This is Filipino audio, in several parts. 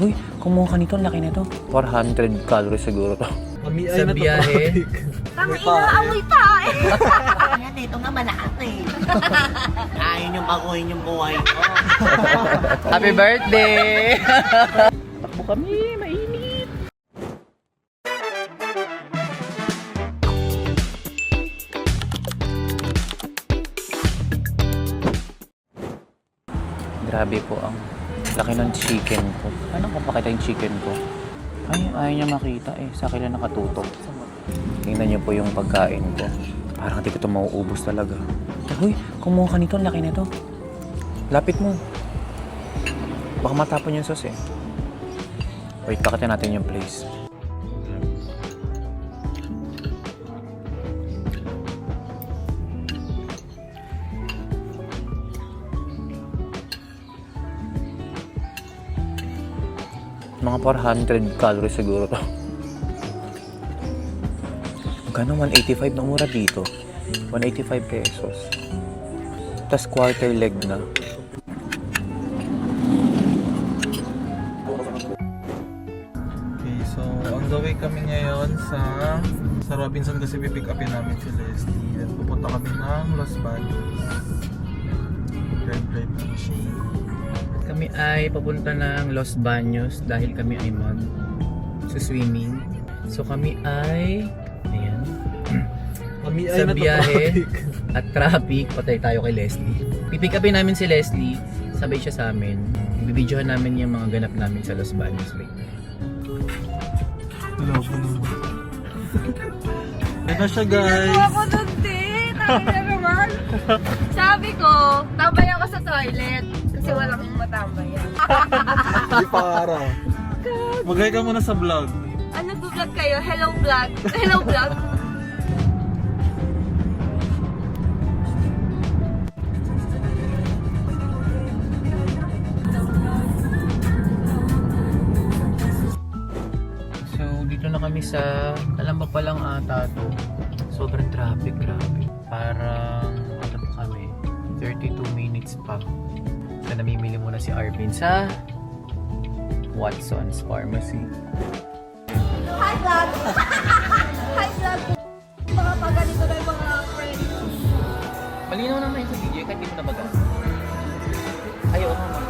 Uy, kumuha ka nito, laki nito. 400 calories siguro to. Sa biyahe. Tang inaamoy pa eh. Yan, dito nga malakas eh. Ayaw niyong baguhin yung buhay ko. Happy birthday! Takbo kami, mainit. Grabe po ang laki ng chicken ko. Ano ko pakita yung chicken ko? Ay, ayaw niya makita eh. Sa akin lang nakatutok. Tingnan niyo po yung pagkain ko. Parang hindi ko ito mauubos talaga. Uy, kumuha ka nito. Laki nito. Lapit mo. Baka matapon yung sauce eh. Wait, pakita natin yung place. Mga 400 calories siguro to. Magkano? 185 na mura dito. 185 pesos. Tapos quarter leg na. Okay, so on the way kami ngayon sa Robinson kasi pipick upin namin si Leslie. Then pupunta kami ng Los Baños. Drive lang siya. Kami ay papunta ng Los Baños dahil kami ay swimming. So kami ay ayan. Kami Sa biyahe at traffic, patay tayo kay Leslie. Pipick upin namin si Leslie, sabay siya sa amin. Bibidyohan namin yung mga ganap namin sa Los Baños later. Love naman. Yan na siya, guys. Ako nun din. Tayo na naman. Sabi ko, tambay ako sa toilet. Kasi walang matambayan. Di para. Mag-hi ka muna sa vlog. Ano nag-vlog kayo? Hello vlog. Hello vlog. So dito na kami sa Talamba pa lang ata to. Sobrang traffic, grabe. Parang ano pa kami, 32 minutes pa. So namimili muna si Arvin sa Watson's Pharmacy. Hi vlog. Hi vlog. Mga paganito na yung mga friends. Malinaw naman yung sa video, kahit di mo nabaga. Ayaw ka naman.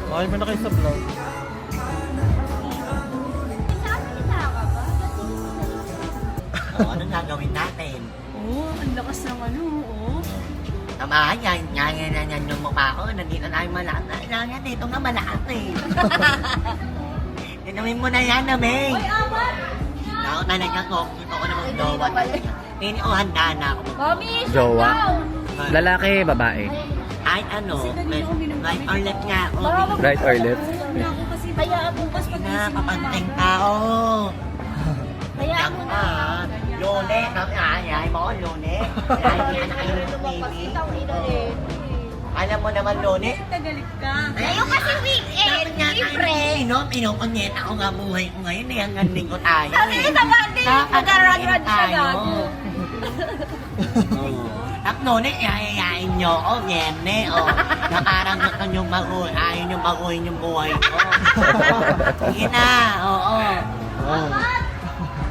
Okay ba na kayo sa vlog? Anong gagawin natin? Oo, ang lakas ng ano, oo. Tama, yan yung mukha ko. Nandito na yung malakas. Yan, dito nga malakas eh. Tinawin mo na yan, May. Uy, amat! Ako na nagkakok. Ito ko naman jowa. Pini o handa na ako. Mami, Jowa? Lalaki, babae. Kahit ano, right or left nga ako. Right or left? kasi kaya bukas pag Na, papanting tao. Kaya Yan ako ka. Lone, ay mo, Lone. Ay, yan na kayo ng baby. Alam mo naman, Lone. Tagalit ka. Ayaw kasi weekend, libre. Pinokonyeta ko nga buhay ko ngayon eh. Hanggang linggo tayo Sabi eh. ko sa bandi, mag-run-run siya gago. Takno na, yayayain nyo ako, Vienne, oh. Na parang gusto nyo baguhin, ayaw nyo baguhin yung buhay ko. Sige na, oo.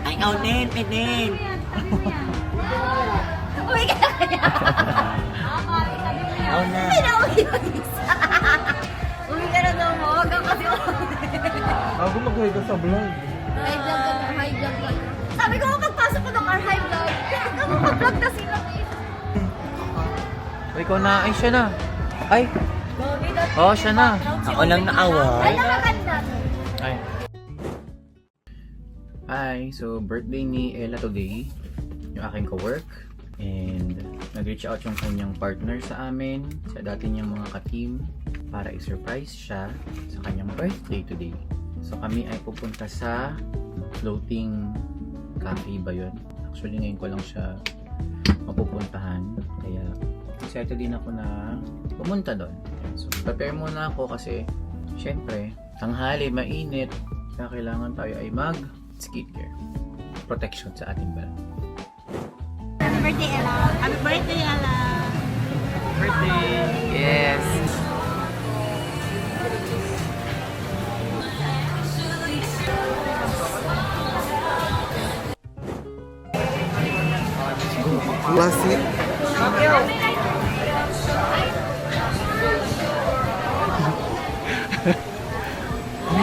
Ay, ikaw din, Pidin. Uwi ka na kaya. Oo na. Pinauwi yung isa. Uwi ka na daw mo, wag kang kasi Ako mag-hi ka sa vlog. high vlog ka na, high vlog ka na. Sabi ko, magpasok ko ng car high vlog. Kaya mag-vlog na sila eh. Uy, ikaw na. Ay, siya na. Ay. Oo, siya na. Ako lang naawa. Ay, nakaganda. Ay. Hi, so birthday ni Ella today. Yung aking co-work. And nag-reach out yung kanyang partner sa amin, sa dati niyang mga ka-team, para i-surprise siya sa kanyang birthday today. So kami ay pupunta sa floating cafe ba yun? Actually ngayon ko lang siya mapupuntahan. Kaya excited din ako na pumunta doon. So prepare muna ako kasi syempre tanghali, mainit. Kaya kailangan tayo ay mag-skincare. Protection sa ating balat. Happy birthday, Ella. Happy birthday, Ella. Birthday! Yes! Classic.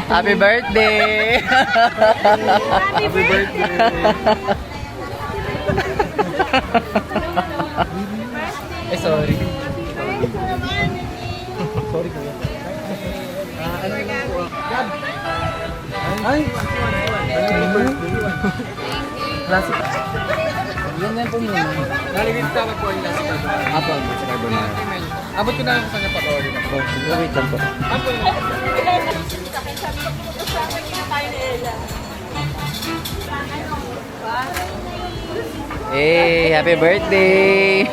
Happy birthday! Happy birthday. Sorry. Sorry kuya. Ano na po? Ay! Happy birthday. Classic. Yan po muna. Nalilit dapat po yung last card. Apo, sa carbonara. Abot ko na lang sa kanya pa-order. Wait lang po. Hey, happy birthday!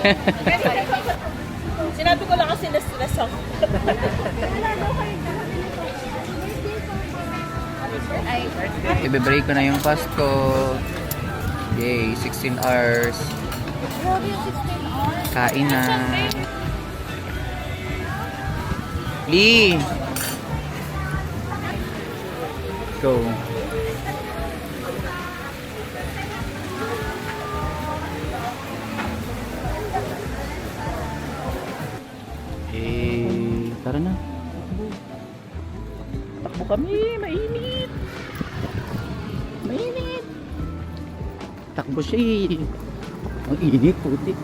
Sinabi ko lang kasi na-stress ako. Ibe-break ko na yung Pasko. Yay, 16 hours. Grabe yung 16 hours. Kain na. Lee! Go. Tara na. Takbo kami, mainit. Mainit. Takbo siya eh. Ang init, putik.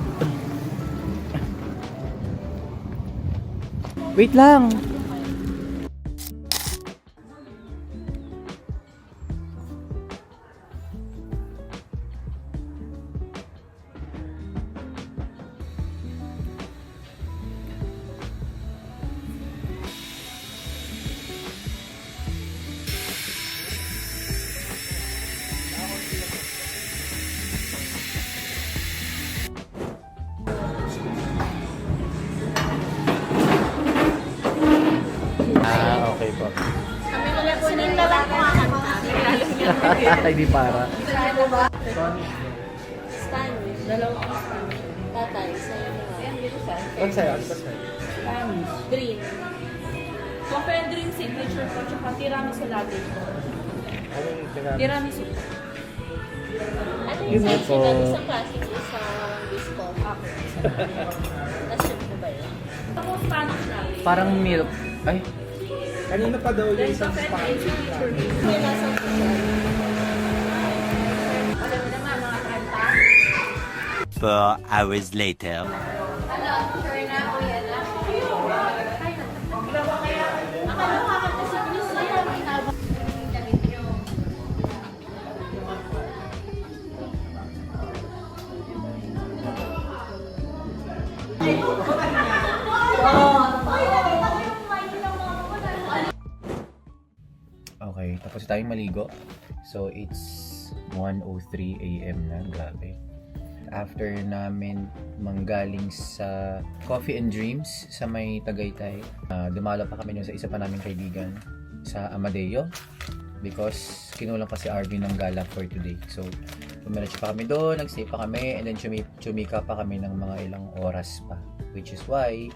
Wait lang. Okay po. Sunod na lang po ang Hindi para. Stan. Dalawang stan. Tatay, sa'yo na nga. Ano sa'yo? Ano sa'yo? Dream. Coffee and Dream signature po, tsaka tiramisu latte po. Anong tinapos? Tiramisu po. Ano Yun yung po. section? Isang classic, isang biscuit. Okay. Tapos yun po ba yun? Ako Spanish latte. Parang milk. Ay, Kanina pa daw yung Then isang coffee and spot. Dream signature po. May lasang po siya. Alam mo naman mga kanta. 4 hours later. Ano? Sure na? O yan na? Akala ko kakanta si Chris yan. May habang yung damit nyo. okay. Tapos tayong maligo. So, it's 1:03 AM na. Grabe. After namin manggaling sa Coffee and Dreams sa may Tagaytay, dumalo pa kami sa isa pa naming kaibigan sa Amadeo because kinulang pa si Arvin ng gala for today. So, pumiretso pa kami doon, nagstay pa kami, and then chumika pa kami ng mga ilang oras pa. Which is why,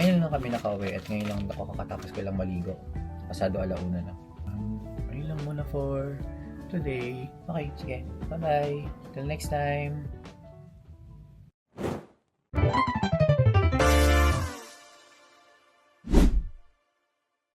ngayon lang kami nakauwi at ngayon lang ako kakatapos ko lang maligo. Pasado 1:00 na. Ayun lang muna for today. Okay, sige. Bye-bye. Till next time.